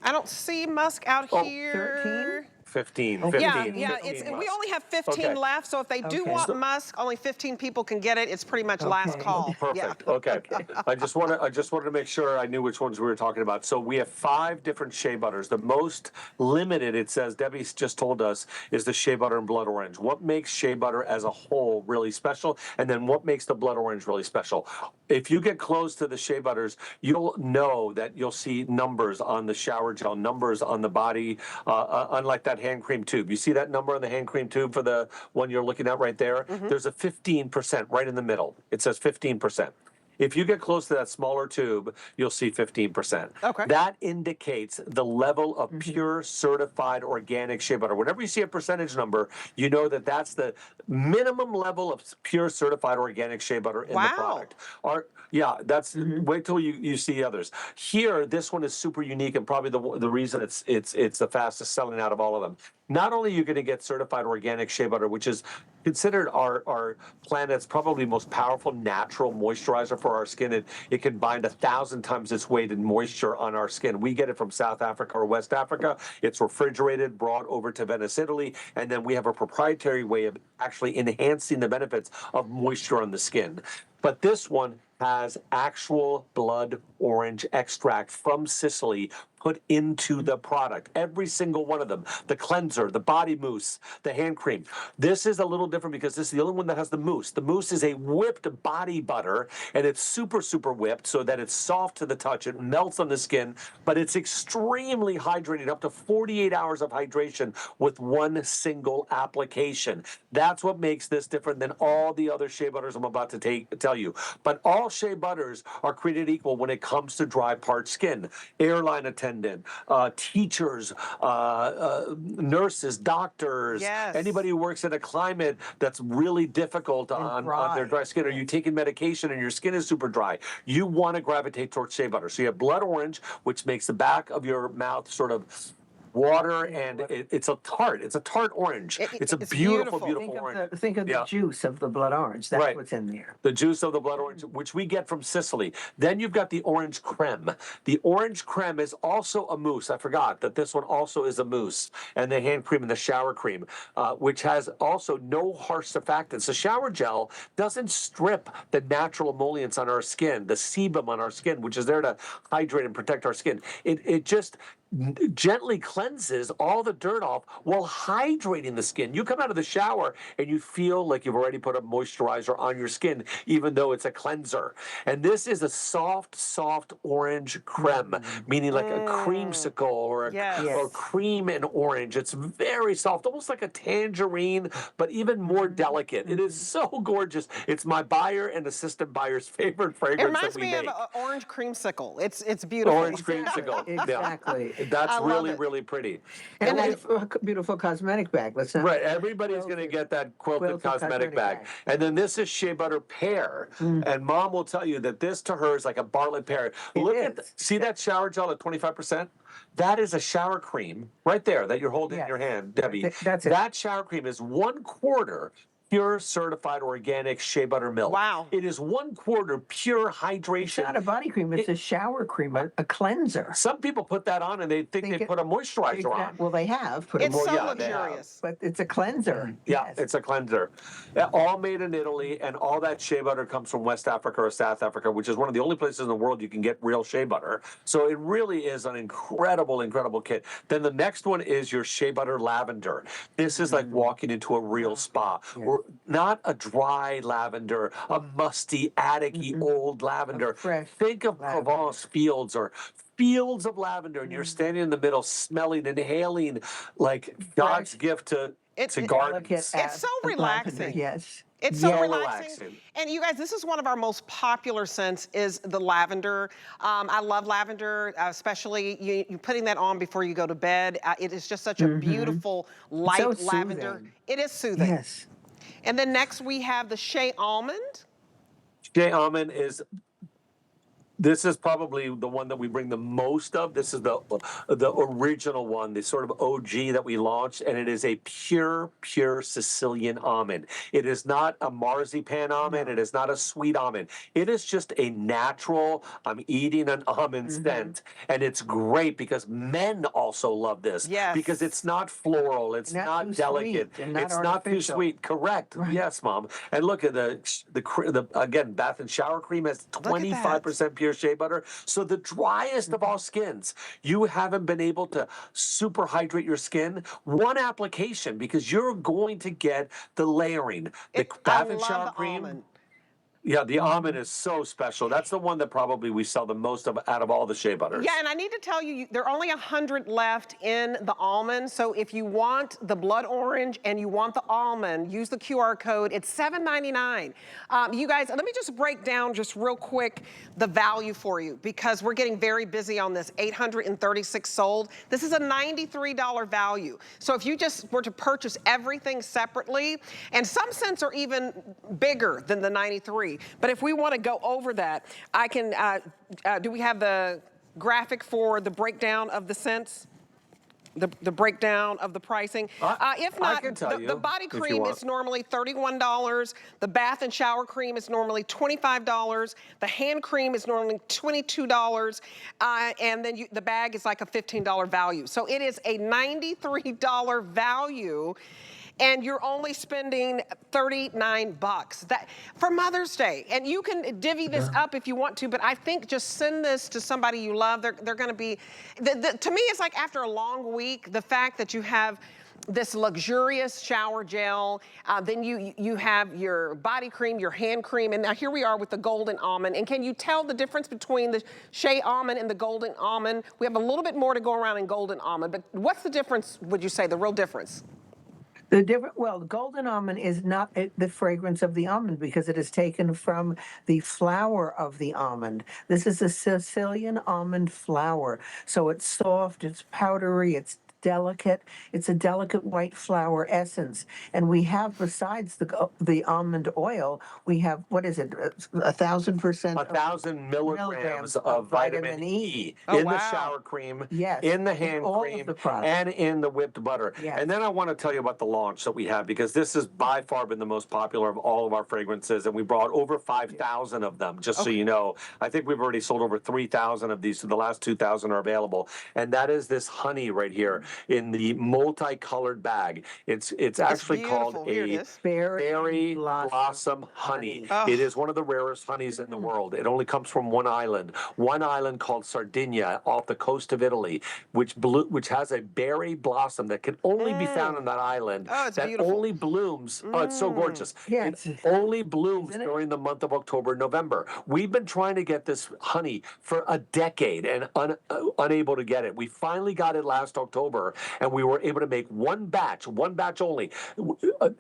I don't see musk out here. 13? 15. Okay. 15. Yeah, 15 we musk. only have 15 left, so if they do want musk, only 15 people can get it. It's pretty much last call. Perfect. Yeah. Okay. I just wanted to make sure I knew which ones we were talking about. So we have 5 different shea butters. The most limited, it says, Debbie just told us, is the shea butter and blood orange. What makes shea butter as a whole really special? And then what makes the blood orange really special? If you get close to the shea butters, you'll know that you'll see numbers on the shower gel, numbers on the body, unlike that hand cream tube. You see that number on the hand cream tube for the one you're looking at right there? There's a 15% right in the middle. It says 15%. If you get close to that smaller tube, you'll see 15%. Okay. That indicates the level of pure certified organic shea butter. Whenever you see a percentage number, you know that that's the minimum level of pure certified organic shea butter in the product. Yeah, that's wait till you see others. Here, this one is super unique, and probably the reason it's the fastest selling out of all of them. Not only are you going to get certified organic shea butter, which is considered our planet's probably most powerful natural moisturizer for our skin. It can bind 1,000 times its weight in moisture on our skin. We get it from South Africa or West Africa. It's refrigerated, brought over to Venice, Italy, and then we have a proprietary way of actually enhancing the benefits of moisture on the skin. But this one has actual blood orange extract from Sicily put into the product. Every single one of them. The cleanser, the body mousse, the hand cream. This is a little different because this is the only one that has the mousse. The mousse is a whipped body butter, and it's super, super whipped so that it's soft to the touch. It melts on the skin, but it's extremely hydrated, up to 48 hours of hydration with one single application. That's what makes this different than all the other shea butters I'm about to tell you. But all shea butters are created equal when it comes to dry, parched skin. Airline attendants, attendant, teachers, nurses, doctors, Yes. anybody who works in a climate that's really difficult on their dry skin, or you taking medication and your skin is super dry, you want to gravitate towards shea butter. So you have blood orange, which makes the back of your mouth sort of water, and it's a tart orange. It's a beautiful, beautiful orange. Think of the juice of the blood orange. That's what's in there. The juice of the blood orange, which we get from Sicily. Then you've got the orange creme. The orange creme is also a mousse. I forgot that this one also is a mousse. And the hand cream and the shower cream, which has also no harsh surfactants. The shower gel doesn't strip the natural emollients on our skin, the sebum on our skin, which is there to hydrate and protect our skin. It just gently cleanses all the dirt off while hydrating the skin. You come out of the shower and you feel like you've already put a moisturizer on your skin, even though it's a cleanser. And this is a soft, soft orange creme, meaning like a creamsicle or or cream and orange. It's very soft, almost like a tangerine, but even more delicate. It is so gorgeous. It's my buyer and assistant buyer's favorite fragrance. It reminds me of an orange creamsicle. It's beautiful. Orange creamsicle. Exactly. That's really, really pretty. And a beautiful cosmetic bag. Let's not everybody's going to get that quilted cosmetic bag. And then this is shea butter pear. And Mom will tell you that this to her is like a Bartlett pear. See that shower gel at 25%? That is a shower cream right there that you're holding in your hand, Debbie. That's it. That shower cream is 1/4 pure certified organic shea butter milk. Wow. It is 1/4 pure hydration. It's not a body cream, it's a shower cream, a cleanser. Some people put that on and they think they put a moisturizer on. Well, they have put It's a so moisturizer. luxurious. But it's a cleanser. Yeah, Yes. it's a cleanser. All made in Italy, and all that shea butter comes from West Africa or South Africa, which is one of the only places in the world you can get real shea butter. So it really is an incredible, incredible kit. Then the next one is your shea butter lavender. This is like walking into a real spa. Or not a dry lavender, a musty, attic-y old lavender. Think of Provence fields or fields of lavender, and you're standing in the middle smelling, inhaling like God's gift to gardens. It's so relaxing. Yes. It's so relaxing. And you guys, this is one of our most popular scents is the lavender. I love lavender, especially you putting that on before you go to bed. It is just such a beautiful, light lavender. It is soothing. Yes. And then next we have the shea almond. Shea almond this is probably the one that we bring the most of. This is the original one, the sort of OG that we launched, and it is a pure Sicilian almond. It is not a marzipan almond. It is not a sweet almond. It is just a natural, I'm eating an almond scent, and it's great because men also love this. Yes. Because it's not floral, it's not delicate, it's not too sweet. Correct. Right. Yes, Mom. And look at the again, bath and shower cream has 25% pure shea butter. So the driest of all skins, you haven't been able to super hydrate your skin. One application, because you're going to get the layering. The bath and shower cream. Almond. Yeah, the almond is so special. That's the one that probably we sell the most of out of all the shea butters. Yeah, and I need to tell you, there are only 100 left in the almond. So if you want the blood orange and you want the almond, use the QR code. It's $7.99. You guys, let me just break down just real quick the value for you because we're getting very busy on this. 836 sold. This is a $93 value. So if you just were to purchase everything separately, and some scents are even bigger than the 93. But if we want to go over that, I can, do we have the graphic for the breakdown of the scents? The breakdown of the pricing. If not, the body cream is normally $31. The bath and shower cream is normally $25. The hand cream is normally $22. And then the bag is like a $15 value. So it is a $93 value. And you're only spending $39 that for Mother's Day. And you can divvy this up if you want to, but I think just send this to somebody you love. They're going to be, to me, it's like after a long week, the fact that you have this luxurious shower gel, then you have your body cream, your hand cream, and now here we are with the golden almond. And can you tell the difference between the shea almond and the golden almond? We have a little bit more to go around in golden almond, but what's the difference, would you say, the real difference? The golden almond is not the fragrance of the almond because it is taken from the flower of the almond. This is a Sicilian almond flower. So it's soft, it's powdery, it's delicate. It's a delicate white flower essence. And we have, besides the almond oil, we have, what is it, 1,000%? 1,000 milligrams of vitamin E in the shower cream, Yes, in the in hand all of cream, the products. and in the whipped butter. Yes. And then I want to tell you about the launch that we have, because this has by far been the most popular of all of our fragrances, and we brought over 5,000 of them, just so you know. I think we've already sold over 3,000 of these, so the last 2,000 are available. And that is this honey right here in the multicolored bag. It's actually called a berry blossom honey. It is one of the rarest honeys in the world. It only comes from one island called Sardinia off the coast of Italy, which has a berry blossom that can only be found on that island. It's that beautiful. only blooms. Oh, it's so gorgeous. Yeah, it only blooms during the month of October and November. We've been trying to get this honey for a decade and unable to get it. We finally got it last October, and we were able to make one batch only.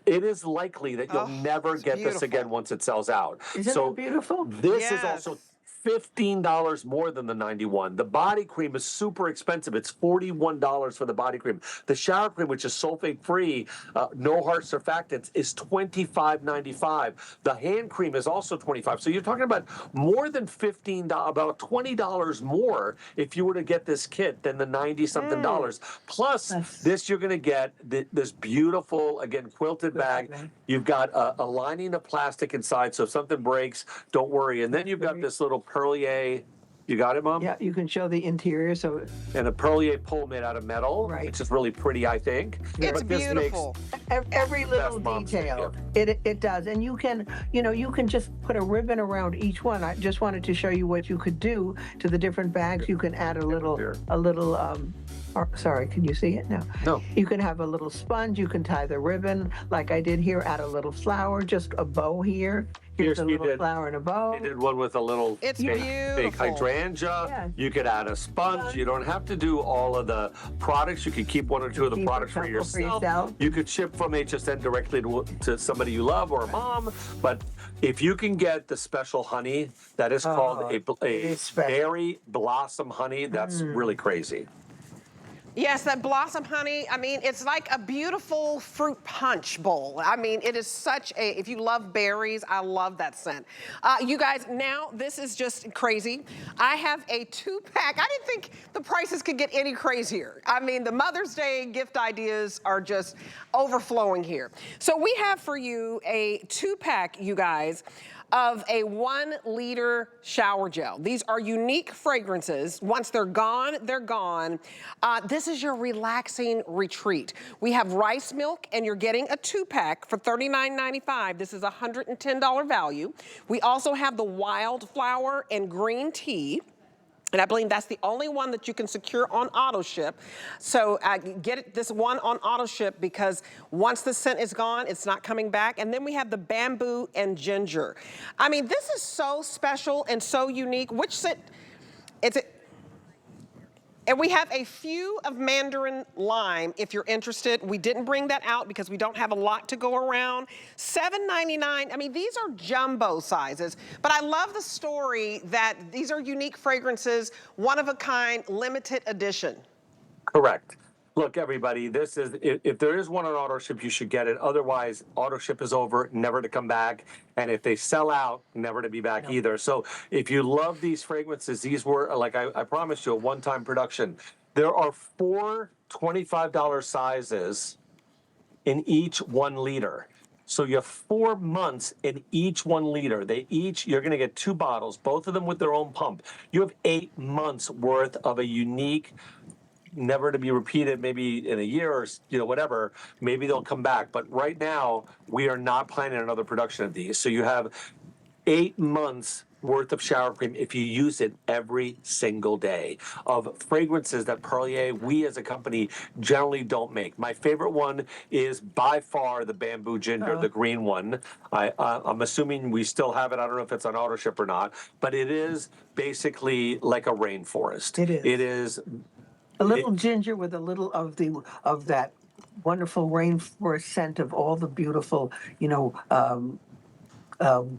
It is likely that you'll never get this again once it sells out. Isn't that beautiful? This is also $15 more than the 91. The body cream is super expensive. It's $41 for the body cream. The shower cream, which is sulfate free, no harsh surfactants, is $25.95. The hand cream is also $25. So you're talking about more than $15, about $20 more if you were to get this kit than the 90-something dollars. Plus, this you're going to get this beautiful, again, quilted bag. You've got a lining of plastic inside, so if something breaks, don't worry. And then you've got this little Perlier. You got it, Mom? Yeah, you can show the interior. So, and a Perlier pole made out of metal, which is really pretty, I think. It's beautiful. Every little detail, it does. And you can just put a ribbon around each one. I just wanted to show you what you could do to the different bags. You can add a little, sorry, can you see it? No. You can have a little sponge. You can tie the ribbon like I did here. Add a little flower, just a bow here. Here's a little flower and a bow. You did one with a little fake hydrangea. Yeah. You could add a sponge. You don't have to do all of the products. You could keep one or two of the products for yourself. You could ship from HSN directly to somebody you love or a mom. But if you can get the special honey that is called a berry blossom honey, that's really crazy. Yes, that blossom honey, I mean, it's like a beautiful fruit punch bowl. I mean, it is such a, if you love berries, I love that scent. You guys, now this is just crazy. I have a 2-pack. I didn't think the prices could get any crazier. I mean, the Mother's Day gift ideas are just overflowing here. So we have for you a 2-pack, you guys, of a 1-liter shower gel. These are unique fragrances. Once they're gone, they're gone. This is your relaxing retreat. We have rice milk, and you're getting a 2-pack for $39.95. This is a $110 value. We also have the wildflower and green tea. And I believe that's the only one that you can secure on auto ship. So get this one on auto ship, because once the scent is gone, it's not coming back. And then we have the bamboo and ginger. I mean, this is so special and so unique. Which scent? And we have a few of mandarin lime if you're interested. We didn't bring that out because we don't have a lot to go around. $7.99. I mean, these are jumbo sizes, but I love the story that these are unique fragrances, one of a kind, limited edition. Correct. Look, everybody, this is, if there is one on auto ship, you should get it. Otherwise, auto ship is over, never to come back. And if they sell out, never to be back either. So if you love these fragrances, these were, like I promised you, a one-time production. There are 4 $25 sizes in each 1 liter. So you have 4 months in each 1 liter. You're going to get 2 bottles, both of them with their own pump. You have 8 months worth of a unique, never to be repeated, maybe in a year or whatever, maybe they'll come back. But right now, we are not planning another production of these. So you have 8 months worth of shower cream if you use it every single day, of fragrances that Perlier, we as a company, generally don't make. My favorite one is by far the bamboo ginger, the green one. I'm assuming we still have it. I don't know if it's on auto ship or not, but it is basically like a rainforest. It is. It is a little ginger with a little of that wonderful rainforest scent of all the beautiful,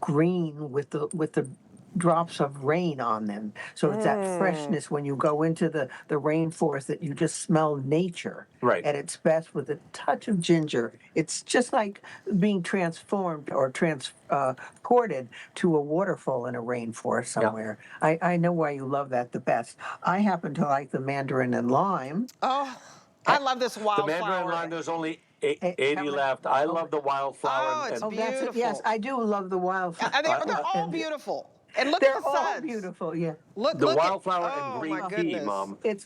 green with the drops of rain on them. So it's that freshness when you go into the rainforest that you just smell nature Right. at its best with a touch of ginger. It's just like being transformed or transported to a waterfall in a rainforest somewhere. I know why you love that the best. I happen to like the mandarin and lime. Oh, I love this The wildflower. mandarin lime, there's only How 80 many? left. I love the wildflower. Oh, it's Oh, that's it. Yes, beautiful. I do love the wildflower. They're all beautiful. And look They're at the all suds. beautiful, yeah. Look The at, wildflower oh, and green my tea, goodness. Mom. It's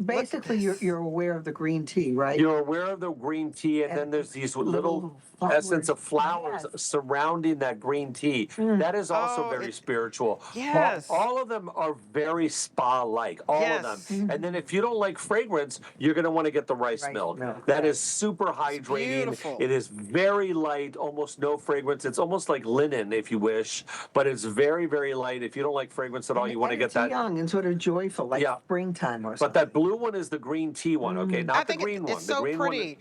basically you're aware of the green tea, right? You're aware of the green tea, and then there's these little essence of flowers surrounding that green tea. That is also very spiritual. Yes. All of them are very spa-like, all of them. And then if you don't like fragrance, you're going to want to get the rice milk. That is super hydrating. Beautiful. It is very light, almost no fragrance. It's almost like linen, if you wish, but it's very, very light. If you don't like fragrance at all, you want to get It's that. young and sort of joyful, like springtime or something. But that blue one is the green tea one, okay? Not the green one. It's so The green pretty.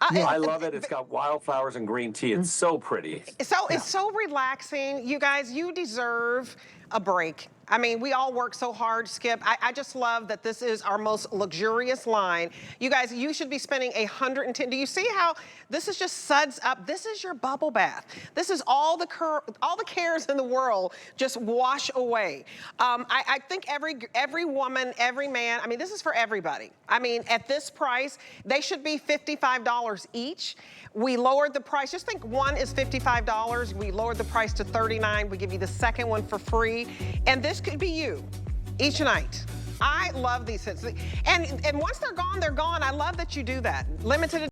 one. I love it. It's got wildflowers and green tea. It's so pretty. It's so relaxing. You guys, you deserve a break. I mean, we all work so hard, Skip. I just love that this is our most luxurious line. You guys, you should be spending $110. Do you see how this is just suds up? This is your bubble bath. This is all the cares in the world just wash away. I think every woman, every man, I mean, this is for everybody. I mean, at this price, they should be $55 each. We lowered the price. Just think one is $55. We lowered the price to $39. We give you the second one for free. And this could be you each night. I love these scents. And once they're gone, they're gone. I love that you do that. Limited